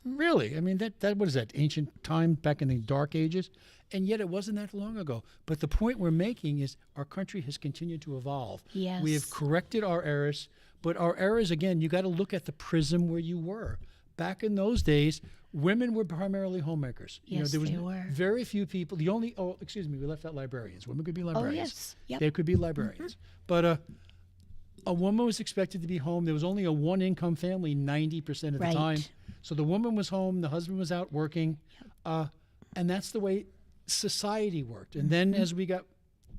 really? I mean, that what is that, ancient time back in the dark ages? And yet it wasn't that long ago. But the point we're making is our country has continued to evolve. Yes. We have corrected our errors, but our errors, again, you got to look at the prism where you were. Back in those days, women were primarily homemakers. Yes, there was they were. very few people. We left out librarians. Women could be librarians. Oh, yes. Yep. They could be librarians. But a woman was expected to be home. There was only a one-income family 90% of the time. So the woman was home, the husband was out working, and that's the way society worked. And then as we got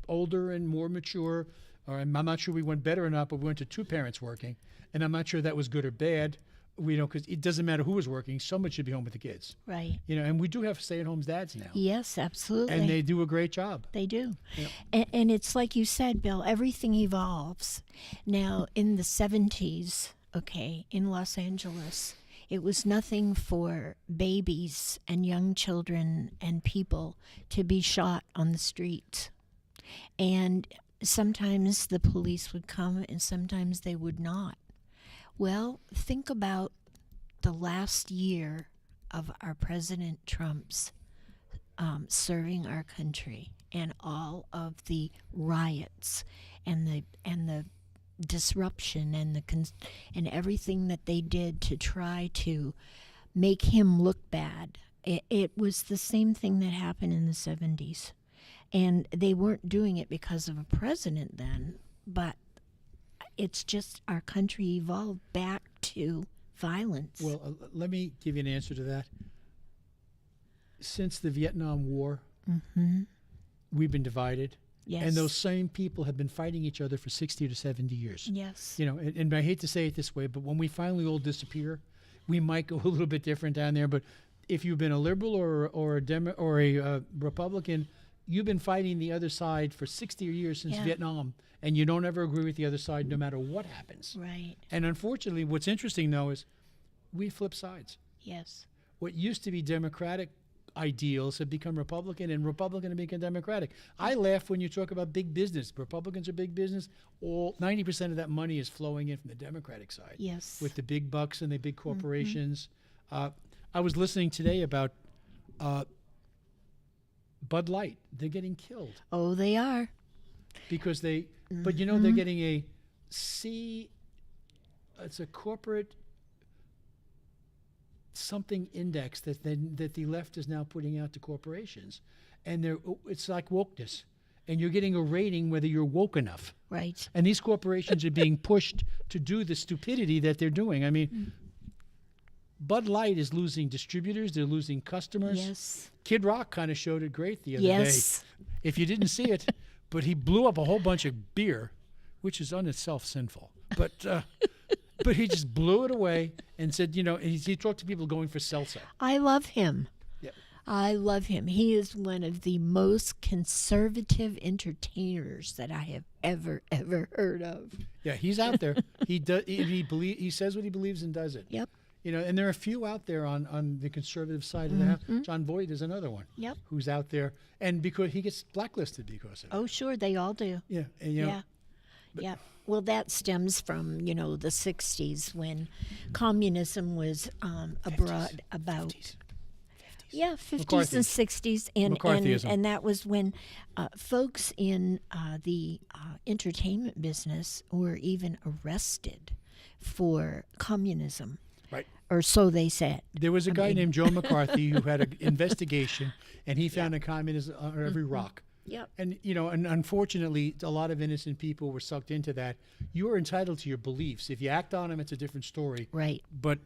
older and more mature, or I'm not sure we went better or not, but we went to two parents working, and I'm not sure that was good or bad. Because it doesn't matter who was working, someone should be home with the kids. Right. And we do have stay-at-home dads now. Yes, absolutely. And they do a great job. They do. Yeah. And it's like you said, Bill, everything evolves. Now, in the 70s, in Los Angeles, it was nothing for babies and young children and people to be shot on the street. And sometimes the police would come and sometimes they would not. Well, think about the last year of our President Trump's serving our country and all of the riots and the disruption and everything that they did to try to make him look bad. It was the same thing that happened in the 70s. And they weren't doing it because of a president then, but it's just our country evolved back to violence. Well, let me give you an answer to that. Since the Vietnam War, we've been divided. Yes. And those same people have been fighting each other for 60 to 70 years. Yes. And I hate to say it this way, but when we finally all disappear, we might go a little bit different down there. But if you've been a liberal or a Republican, you've been fighting the other side for 60 years since Yeah. Vietnam, and you don't ever agree with the other side no matter what happens. Right. And unfortunately, what's interesting, though, is we flip sides. Yes. What used to be Democratic ideals have become Republican, and Republican have become Democratic. I laugh when you talk about big business. Republicans are big business. 90% of that money is flowing in from the Democratic side. Yes. With the big bucks and the big corporations. I was listening today about Bud Light. They're getting killed Oh, they are. because they, but you know, they're getting a C, it's a corporate something index that the left is now putting out to corporations, and it's like wokeness, and you're getting a rating whether you're woke enough. Right. And these corporations are being pushed to do the stupidity that they're doing. I mean, Bud Light is losing distributors, they're losing customers. Yes. Kid Rock kind of showed it great the other Yes. day. If you didn't see it, but he blew up a whole bunch of beer, which is on itself sinful. But he just blew it away and said, you know, he talked to people going for seltzer. I love him. Yep. I love him. He is one of the most conservative entertainers that I have ever heard of. Yeah, he's out there. He says what he believes and does it. Yep. You know, and there are a few out there on the conservative side of the house. John Boyd is another one. Yep. Who's out there, and because he gets blacklisted because of it. Oh, sure, they all do. Yeah, and you know, Yeah. Yeah. Well, that stems from, the 60s when communism was abroad about. 50s. Yeah, 50s McCarthy. and 60s. And McCarthyism. that was when folks in the entertainment business were even arrested for communism. Right. Or so they said. There was a guy named Joe McCarthy who had an investigation, and he found a communism on every rock. Yep. And, you know, and unfortunately, a lot of innocent people were sucked into that. You are entitled to your beliefs. If you act on them, it's a different story. Right. But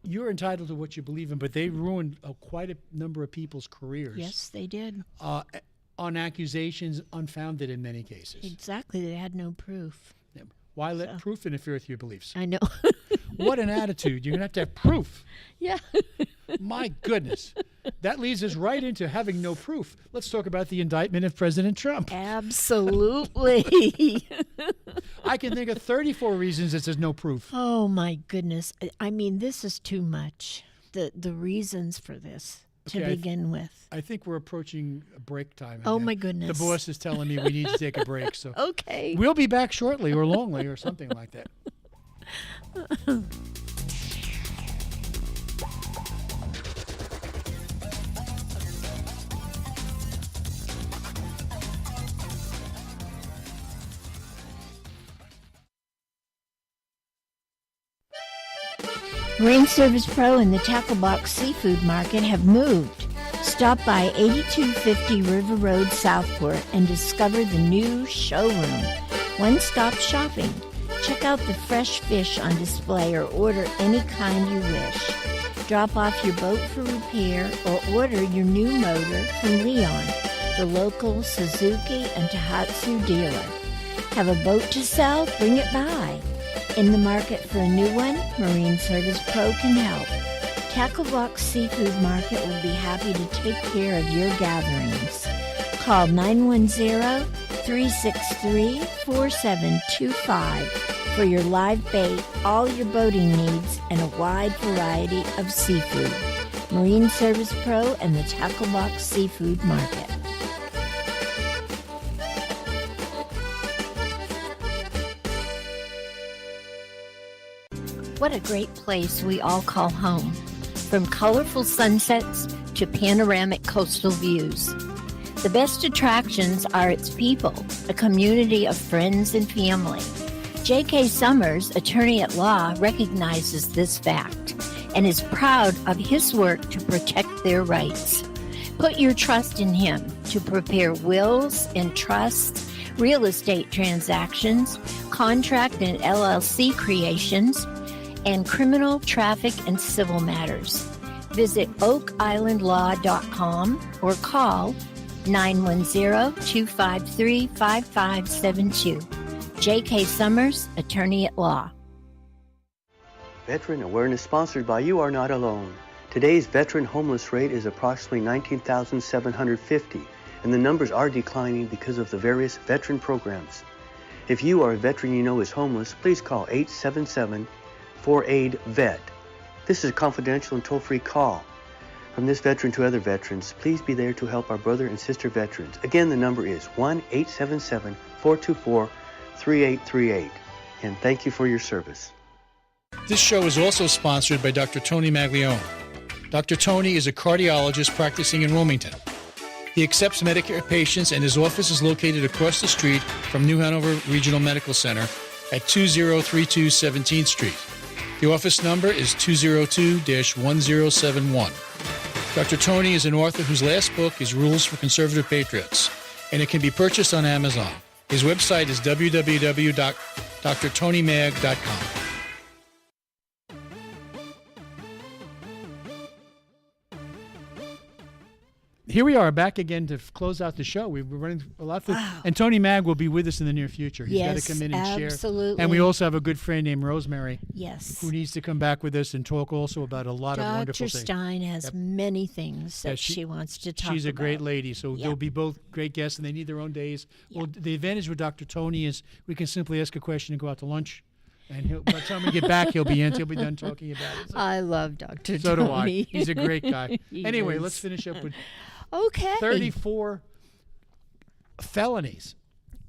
you're entitled to what you believe in. But they ruined quite a number of people's careers. Yes, they did. On accusations unfounded in many cases. Exactly. They had no proof. Yeah. Why let proof interfere with your beliefs? I know. What an attitude. You're going to have proof. Yeah. My goodness. That leads us right into having no proof. Let's talk about the indictment of President Trump. Absolutely. I can think of 34 reasons that says no proof. Oh, my goodness. I mean, this is too much. The reasons for this to Okay, begin with. I think we're approaching a break time. Oh, again. my goodness. The boss is telling me we need to take a break. So Okay. we'll be back shortly or longly or something like that. Marine Service Pro and the Tackle Box Seafood Market have moved. Stop by 8250 River Road, Southport, and discover the new showroom. One-stop shopping. Check out the fresh fish on display or order any kind you wish. Drop off your boat for repair or order your new motor from Leon, the local Suzuki and Tohatsu dealer. Have a boat to sell? Bring it by. In the market for a new one? Marine Service Pro can help. Tackle Box Seafood Market will be happy to take care of your gatherings. Call 910-363-4725 for your live bait, all your boating needs, and a wide variety of seafood. Marine Service Pro and the Tackle Box Seafood Market. What a great place we all call home. From colorful sunsets to panoramic coastal views. The best attractions are its people, a community of friends and family. J.K. Summers, attorney at law, recognizes this fact and is proud of his work to protect their rights. Put your trust in him to prepare wills and trusts, real estate transactions, contract and LLC creations, and criminal, traffic, and civil matters. Visit oakislandlaw.com or call 910-253-5572. J.K. Summers, attorney at law. Veteran Awareness sponsored by You Are Not Alone. Today's veteran homeless rate is approximately 19,750, and the numbers are declining because of the various veteran programs. If you are a veteran you know is homeless, please call 877-4AID-VET. This is a confidential and toll-free call. From this veteran to other veterans, please be there to help our brother and sister veterans. Again, the number is 1-877-424-3838. And thank you for your service. This show is also sponsored by Dr. Tony Maglione. Dr. Tony is a cardiologist practicing in Wilmington. He accepts Medicare patients, and his office is located across the street from New Hanover Regional Medical Center at 2032 17th Street. The office number is 202-1071. Dr. Tony is an author whose last book is Rules for Conservative Patriots, and it can be purchased on Amazon. His website is www.drtonymag.com. Here we are back again to close out the show. We're running a lot. And Tony Mag will be with us in the near future. He's got to come in and share. Absolutely. And we also have a good friend named Rosemary. Yes. Who needs to come back with us and talk also about a lot of wonderful things. Dr. Stein has many things that she wants to talk about. She's a great lady, so they'll be both great guests, and they need their own days. Well, the advantage with Dr. Tony is we can simply ask a question and go out to lunch. And by the time we get back, he'll be done talking about it. So, I love Dr. Tony. So do I. He's a great guy. Anyway, is. let's finish up with 34 felonies.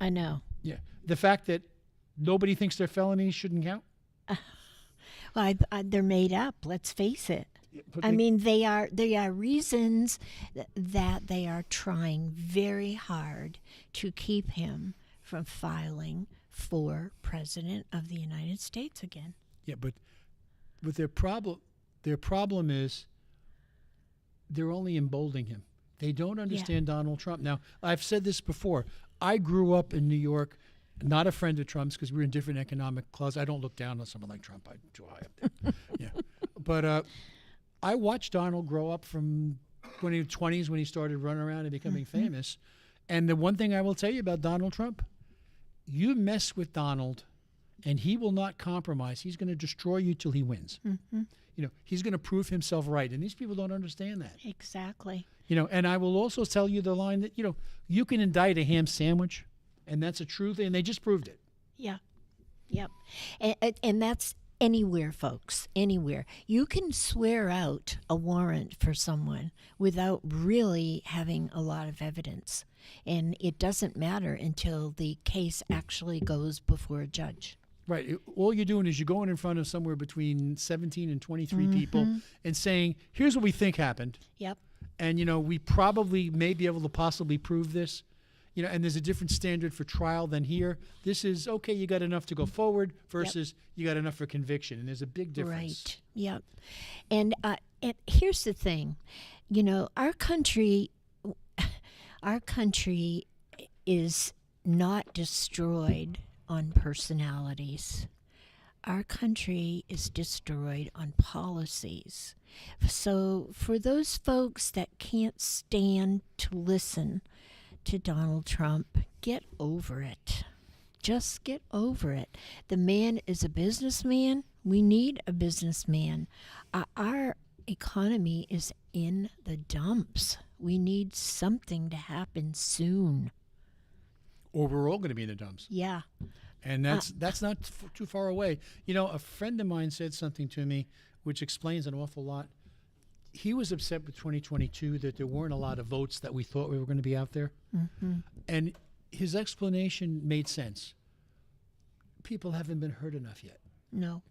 I know. Yeah. The fact that nobody thinks they're felonies shouldn't count? Well, they're made up. Let's face it. I mean, they are reasons that they are trying very hard to keep him from filing for President of the United States again. Yeah, but their problem is they're only emboldening him. They don't understand Donald Trump. Now, I've said this before. I grew up in New York, not a friend of Trump's because we're in different economic class. I don't look down on someone like Trump. I'm too high up there. Yeah. But I watched Donald grow up from when he was 20s when he started running around and becoming famous. And the one thing I will tell you about Donald Trump, you mess with Donald and he will not compromise. He's going to destroy you till he wins. He's going to prove himself right. And these people don't understand that. Exactly. And I will also tell you the line that, you can indict a ham sandwich, and that's a truth, and they just proved it. Yeah. Yep. And that's anywhere, folks, anywhere. You can swear out a warrant for someone without really having a lot of evidence. And it doesn't matter until the case actually goes before a judge. Right. All you're doing is you're going in front of somewhere between 17 and 23 people and saying, here's what we think happened. Yep. And, we probably may be able to possibly prove this. And there's a different standard for trial than here. This is, okay, you got enough to go forward versus you got enough for conviction. And there's a big difference. Right. Yep. And here's the thing. Our country is not destroyed on personalities. Our country is destroyed on policies. So for those folks that can't stand to listen to Donald Trump, get over it. Just get over it. The man is a businessman. We need a businessman. Our economy is in the dumps. We need something to happen soon. Or we're all going to be in the dumps. Yeah. And that's not too far away. A friend of mine said something to me which explains an awful lot. He was upset with 2022 that there weren't a lot of votes that we thought we were going to be out there. And his explanation made sense. People haven't been hurt enough yet. No.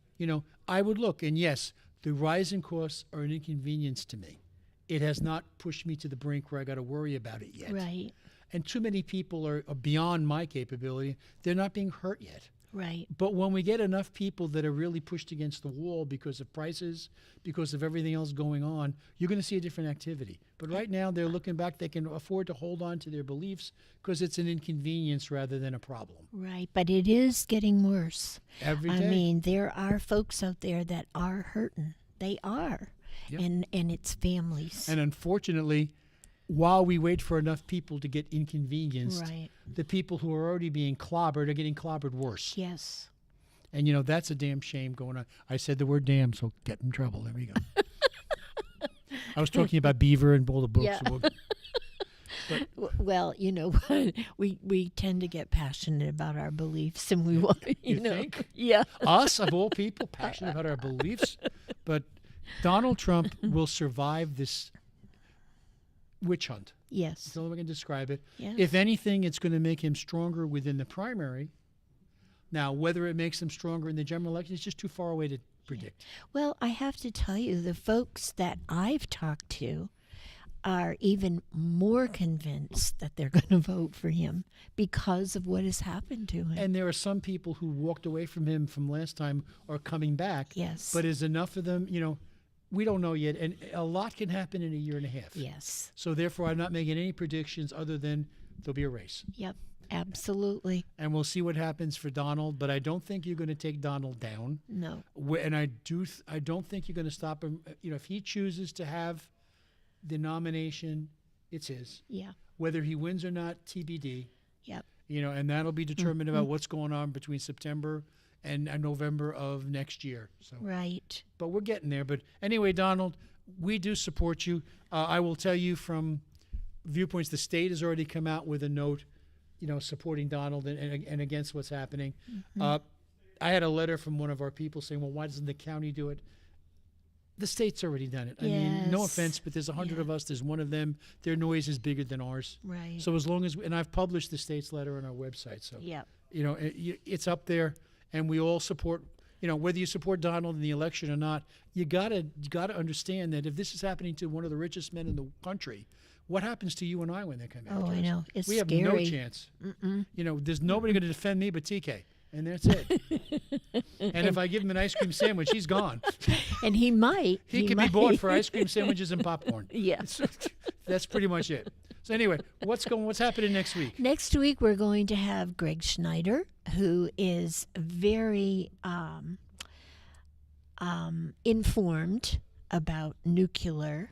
I would look, and yes, the rising costs are an inconvenience to me. It has not pushed me to the brink where I got to worry about it yet. Right. And too many people are beyond my capability. They're not being hurt yet. Right. But when we get enough people that are really pushed against the wall because of prices, because of everything else going on, you're going to see a different activity. But right now, they're looking back. They can afford to hold on to their beliefs because it's an inconvenience rather than a problem. Right. But it is getting worse. Every day. I mean, there are folks out there that are hurting. They are. Yep. And it's families. And unfortunately, while we wait for enough people to get inconvenienced, right, the people who are already being clobbered are getting clobbered worse. Yes. And, that's a damn shame going on. I said the word damn, so get in trouble. There we go. I was talking about Beaver and all the books. Yeah. Well, you know, we tend to get passionate about our beliefs, and we want, You know, think? yeah, Us, of all people, passionate about our beliefs. But Donald Trump will survive this witch hunt. yes, That's the only way I can describe it. yes. If anything, it's going to make him stronger within the primary. Now, whether it makes him stronger in the general election is just too far away to predict. Well, I have to tell you, the folks that I've talked to are even more convinced that they're going to vote for him because of what has happened to him. And there are some people who walked away from him from last time are coming back. Yes. But is enough of them, we don't know yet. And a lot can happen in a year and a half. Yes. So therefore, I'm not making any predictions other than there'll be a race. Yep. Absolutely. And we'll see what happens for Donald. But I don't think you're going to take Donald down. No. And I don't think you're going to stop him. If he chooses to have the nomination, it's his. Yeah. Whether he wins or not, TBD. Yep. And that'll be determined about what's going on between September and November of next year. So, Right. but we're getting there. But anyway, Donald, we do support you. I will tell you from viewpoints, the state has already come out with a note, supporting Donald and against what's happening. I had a letter from one of our people saying, well, why doesn't the county do it? The state's already done it. I mean, no Yes. offense, but there's 100 of us. There's one of them. Their noise is bigger than ours. Right. So as long as, and I've published the state's letter on our website. So, Yep. it's up there, and we all support, whether you support Donald in the election or not, you gotta understand that if this is happening to one of the richest men in the country, what happens to you and I when they come after Oh, us? I know. It's we have scary. no chance. There's nobody going to defend me but TK. And that's it. And if I give him an ice cream sandwich, he's gone. And he might. He can be bought for ice cream sandwiches and popcorn. Yeah. That's pretty much it. So anyway, what's happening next week? Next week, we're going to have Greg Schneider, who is very informed about nuclear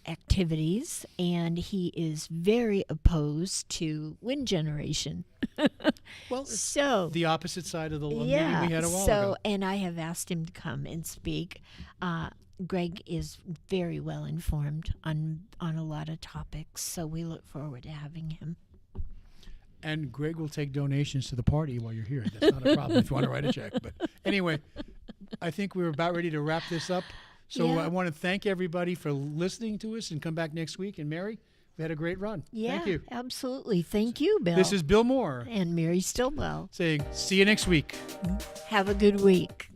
activities, and he is very opposed to wind generation. Well, it's So, the opposite side of the meeting yeah. we had a while So, ago. and I have asked him to come and speak. Greg is very well informed on a lot of topics, so we look forward to having him. And Greg will take donations to the party while you're here. That's not a problem if you want to write a check. But anyway, I think we're about ready to wrap this up. So Yeah. I want to thank everybody for listening to us and come back next week. And Mary, we had a great run. Yeah, Thank you. absolutely. Thank you, Bill. This is Bill Moore and Mary Stillwell. saying, see you next week. Have a good week.